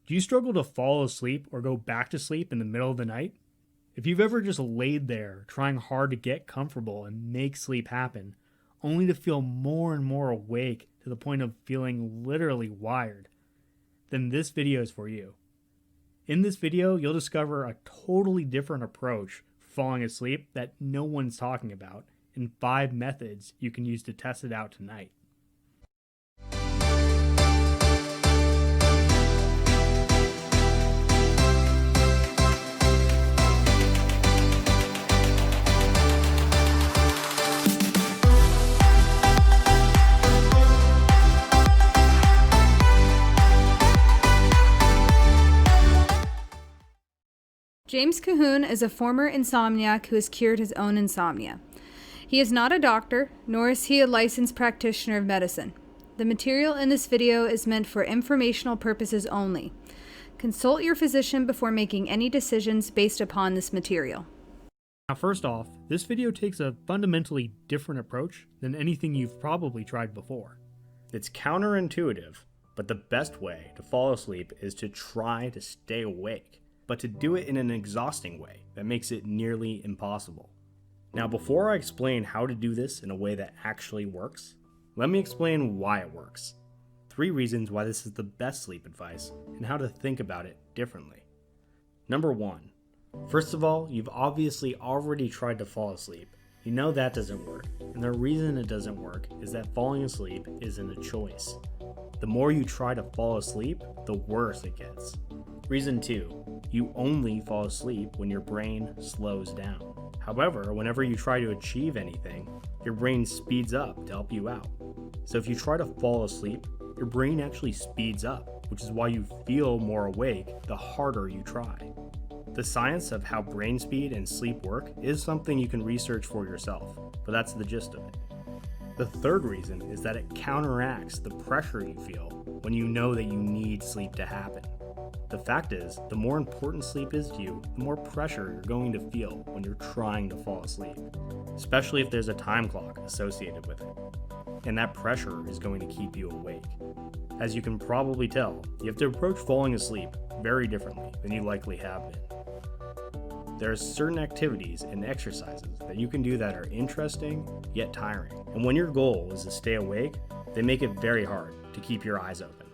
Do you struggle to fall asleep or go back to sleep in the middle of the night? If you've ever just laid there trying hard to get comfortable and make sleep happen, only to feel more and more awake to the point of feeling literally wired, then this video is for you. In this video, you'll discover a totally different approach for falling asleep that no one's talking about, and 5 methods you can use to test it out tonight. James Cahoon is a former insomniac who has cured his own insomnia. He is not a doctor, nor is he a licensed practitioner of medicine. The material in this video is meant for informational purposes only. Consult your physician before making any decisions based upon this material. Now, first off, this video takes a fundamentally different approach than anything you've probably tried before. It's counterintuitive, but the best way to fall asleep is to try to stay awake, but to do it in an exhausting way that makes it nearly impossible. Now, before I explain how to do this in a way that actually works, let me explain why it works. 3 reasons why this is the best sleep advice and how to think about it differently. Number 1. First of all, you've obviously already tried to fall asleep. You know that doesn't work, and the reason it doesn't work is that falling asleep isn't a choice. The more you try to fall asleep, the worse it gets. Reason 2, you only fall asleep when your brain slows down. However, whenever you try to achieve anything, your brain speeds up to help you out. So if you try to fall asleep, your brain actually speeds up, which is why you feel more awake the harder you try. The science of how brain speed and sleep work is something you can research for yourself, but that's the gist of it. The third reason is that it counteracts the pressure you feel when you know that you need sleep to happen. The fact is, the more important sleep is to you, the more pressure you're going to feel when you're trying to fall asleep, especially if there's a time clock associated with it. And that pressure is going to keep you awake. As you can probably tell, you have to approach falling asleep very differently than you likely have been. There are certain activities and exercises that you can do that are interesting yet tiring. And when your goal is to stay awake, they make it very hard to keep your eyes open.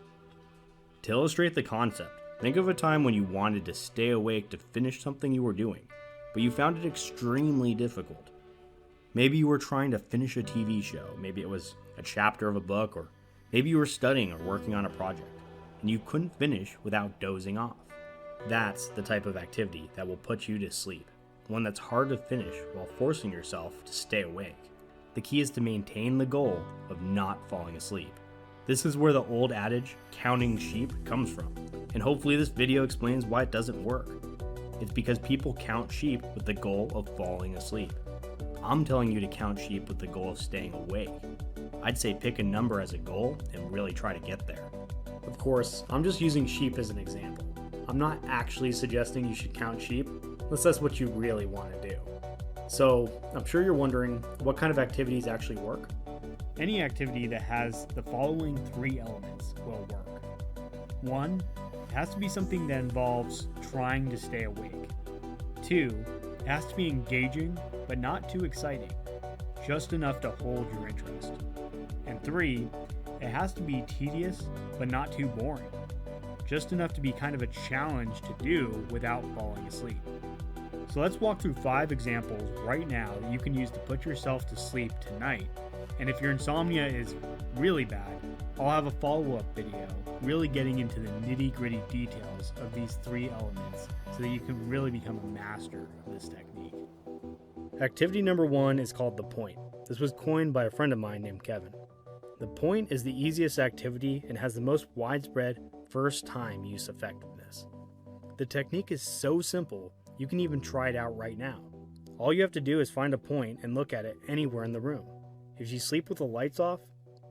To illustrate the concept, think of a time when you wanted to stay awake to finish something you were doing, but you found it extremely difficult. Maybe you were trying to finish a TV show, maybe it was a chapter of a book, or maybe you were studying or working on a project, and you couldn't finish without dozing off. That's the type of activity that will put you to sleep, one that's hard to finish while forcing yourself to stay awake. The key is to maintain the goal of not falling asleep. This is where the old adage, counting sheep, comes from, and hopefully this video explains why it doesn't work. It's because people count sheep with the goal of falling asleep. I'm telling you to count sheep with the goal of staying awake. I'd say pick a number as a goal and really try to get there. Of course, I'm just using sheep as an example. I'm not actually suggesting you should count sheep, unless that's what you really want to do. So, I'm sure you're wondering, what kind of activities actually work? Any activity that has the following 3 elements will work. 1, it has to be something that involves trying to stay awake. 2, it has to be engaging, but not too exciting, just enough to hold your interest. And 3, it has to be tedious, but not too boring, just enough to be kind of a challenge to do without falling asleep. So let's walk through 5 examples right now that you can use to put yourself to sleep tonight. And if your insomnia is really bad, I'll have a follow-up video really getting into the nitty-gritty details of these 3 elements so that you can really become a master of this technique. Activity number 1 is called the point. This was coined by a friend of mine named Kevin. The point is the easiest activity and has the most widespread first-time use effectiveness. The technique is so simple, you can even try it out right now. All you have to do is find a point and look at it anywhere in the room. If you sleep with the lights off,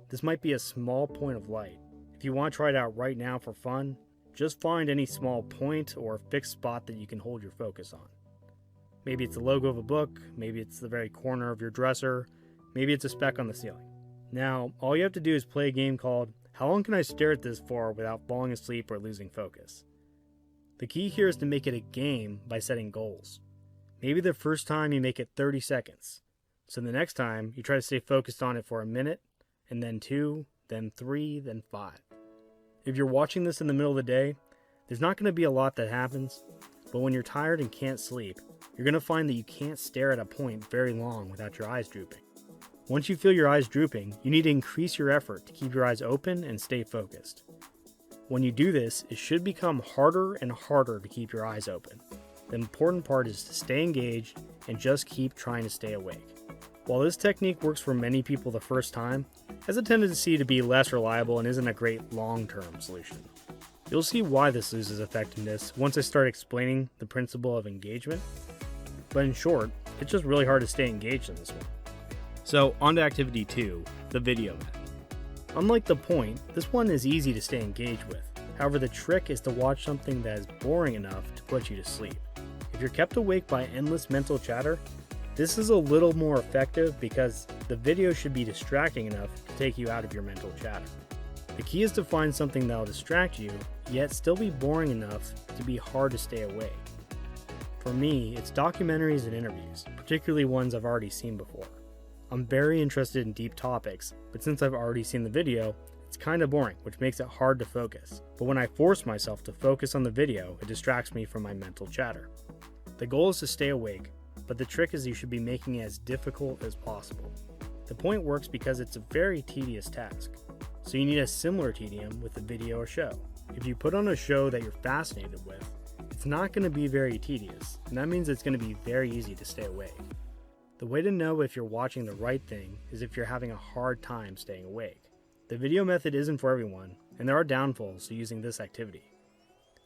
this might be a small point of light. If you want to try it out right now for fun, just find any small point or fixed spot that you can hold your focus on. Maybe it's the logo of a book, maybe it's the very corner of your dresser, maybe it's a speck on the ceiling. Now, all you have to do is play a game called how long can I stare at this for without falling asleep or losing focus? The key here is to make it a game by setting goals. Maybe the first time you make it 30 seconds. So the next time you try to stay focused on it for a minute, and then 2, then 3, then 5. If you're watching this in the middle of the day, there's not going to be a lot that happens, but when you're tired and can't sleep, you're going to find that you can't stare at a point very long without your eyes drooping. Once you feel your eyes drooping, you need to increase your effort to keep your eyes open and stay focused. When you do this, it should become harder and harder to keep your eyes open. The important part is to stay engaged and just keep trying to stay awake. While this technique works for many people the first time, it has a tendency to be less reliable and isn't a great long-term solution. You'll see why this loses effectiveness once I start explaining the principle of engagement, but in short, it's just really hard to stay engaged in this one. So, on to activity 2, the video method. Unlike the point, this one is easy to stay engaged with. However, the trick is to watch something that is boring enough to put you to sleep. If you're kept awake by endless mental chatter, this is a little more effective because the video should be distracting enough to take you out of your mental chatter. The key is to find something that will distract you, yet still be boring enough to be hard to stay awake. For me, it's documentaries and interviews, particularly ones I've already seen before. I'm very interested in deep topics, but since I've already seen the video, it's kind of boring, which makes it hard to focus. But when I force myself to focus on the video, it distracts me from my mental chatter. The goal is to stay awake, but the trick is you should be making it as difficult as possible. The point works because it's a very tedious task, so you need a similar tedium with the video or show. If you put on a show that you're fascinated with, it's not going to be very tedious, and that means it's going to be very easy to stay awake. The way to know if you're watching the right thing is if you're having a hard time staying awake. The video method isn't for everyone, and there are downfalls to using this activity.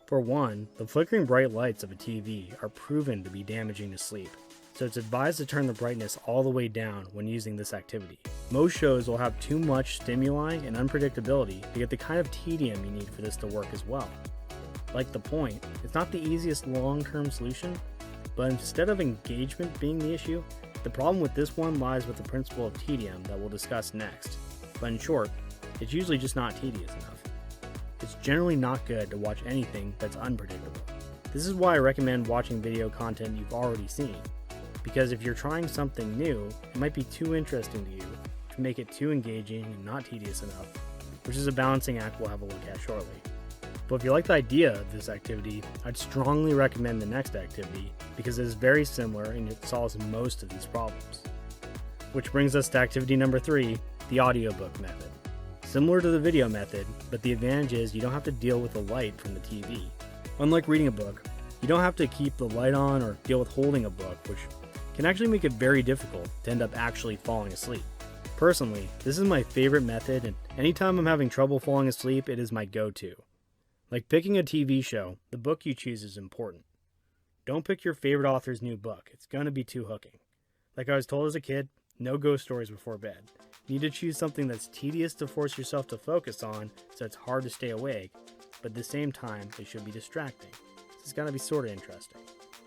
For one, the flickering bright lights of a TV are proven to be damaging to sleep, so it's advised to turn the brightness all the way down when using this activity. Most shows will have too much stimuli and unpredictability to get the kind of tedium you need for this to work as well. Like the point, it's not the easiest long-term solution, but instead of engagement being the issue, the problem with this one lies with the principle of tedium that we'll discuss next. But in short, it's usually just not tedious enough. It's generally not good to watch anything that's unpredictable. This is why I recommend watching video content you've already seen, because if you're trying something new, it might be too interesting to you to make it too engaging and not tedious enough, which is a balancing act we'll have a look at shortly. But if you like the idea of this activity, I'd strongly recommend the next activity because it is very similar and it solves most of these problems. Which brings us to activity number 3, the audiobook method. Similar to the video method, but the advantage is you don't have to deal with the light from the TV. Unlike reading a book, you don't have to keep the light on or deal with holding a book, which can actually make it very difficult to end up actually falling asleep. Personally, this is my favorite method, and anytime I'm having trouble falling asleep, it is my go-to. Like picking a TV show, the book you choose is important. Don't pick your favorite author's new book, it's gonna be too hooking. Like I was told as a kid, no ghost stories before bed. You need to choose something that's tedious to force yourself to focus on, so it's hard to stay awake, but at the same time, it should be distracting. It's gotta be sorta interesting.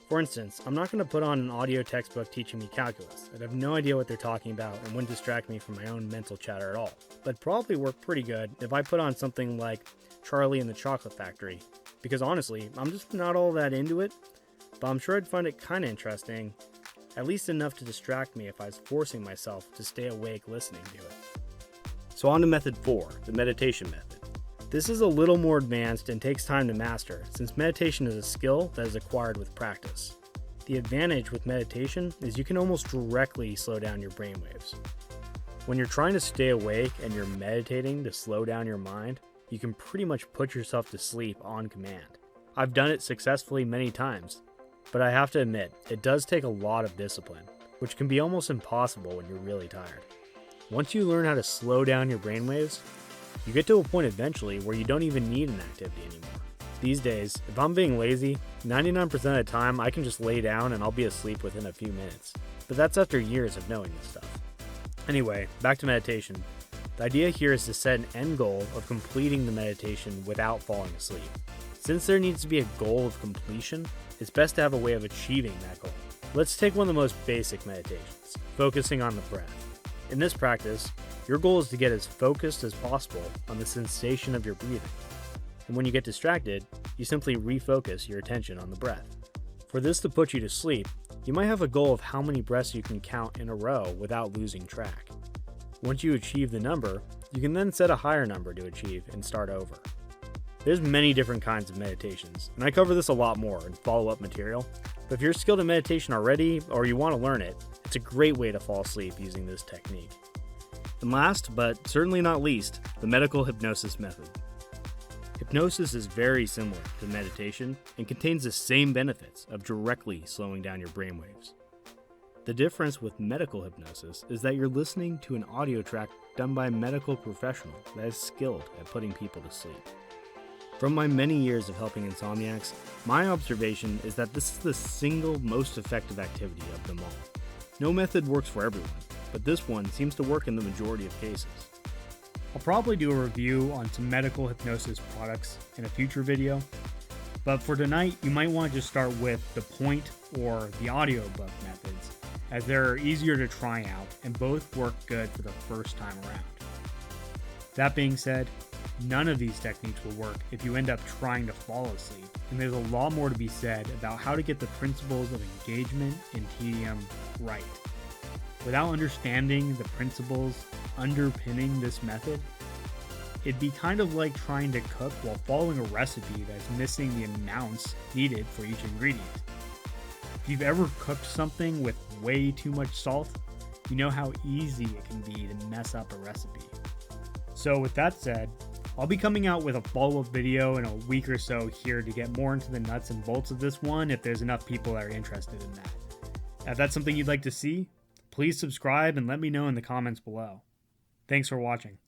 For instance, I'm not gonna put on an audio textbook teaching me calculus. I'd have no idea what they're talking about and wouldn't distract me from my own mental chatter at all. But it'd probably work pretty good if I put on something like Charlie and the Chocolate Factory, because honestly, I'm just not all that into it, but I'm sure I'd find it kinda interesting, at least enough to distract me if I was forcing myself to stay awake listening to it. So on to method 4, the meditation method. This is a little more advanced and takes time to master, since meditation is a skill that is acquired with practice. The advantage with meditation is you can almost directly slow down your brainwaves. When you're trying to stay awake and you're meditating to slow down your mind, you can pretty much put yourself to sleep on command. I've done it successfully many times, but I have to admit, it does take a lot of discipline, which can be almost impossible when you're really tired. Once you learn how to slow down your brainwaves, you get to a point eventually where you don't even need an activity anymore. These days, if I'm being lazy, 99% of the time I can just lay down and I'll be asleep within a few minutes. But that's after years of knowing this stuff. Anyway, back to meditation. The idea here is to set an end goal of completing the meditation without falling asleep. Since there needs to be a goal of completion, it's best to have a way of achieving that goal. Let's take one of the most basic meditations, focusing on the breath. In this practice, Your goal is to get as focused as possible on the sensation of your breathing. And when you get distracted, you simply refocus your attention on the breath. For this to put you to sleep, you might have a goal of how many breaths you can count in a row without losing track. Once you achieve the number, you can then set a higher number to achieve and start over. There's many different kinds of meditations, and I cover this a lot more in follow-up material, but if you're skilled in meditation already or you want to learn it, it's a great way to fall asleep using this technique. And last, but certainly not least, the medical hypnosis method. Hypnosis is very similar to meditation and contains the same benefits of directly slowing down your brainwaves. The difference with medical hypnosis is that you're listening to an audio track done by a medical professional that is skilled at putting people to sleep. From my many years of helping insomniacs, my observation is that this is the single most effective activity of them all. No method works for everyone, but this one seems to work in the majority of cases. I'll probably do a review on some medical hypnosis products in a future video, but for tonight you might want to just start with the point or the audiobook methods, as they're easier to try out and both work good for the first time around. That being said, none of these techniques will work if you end up trying to fall asleep, and there's a lot more to be said about how to get the principles of engagement and tedium right. Without understanding the principles underpinning this method, it'd be kind of like trying to cook while following a recipe that's missing the amounts needed for each ingredient. If you've ever cooked something with way too much salt, you know how easy it can be to mess up a recipe. So with that said, I'll be coming out with a follow-up video in a week or so here to get more into the nuts and bolts of this one if there's enough people that are interested in that. If that's something you'd like to see, please subscribe and let me know in the comments below. Thanks for watching.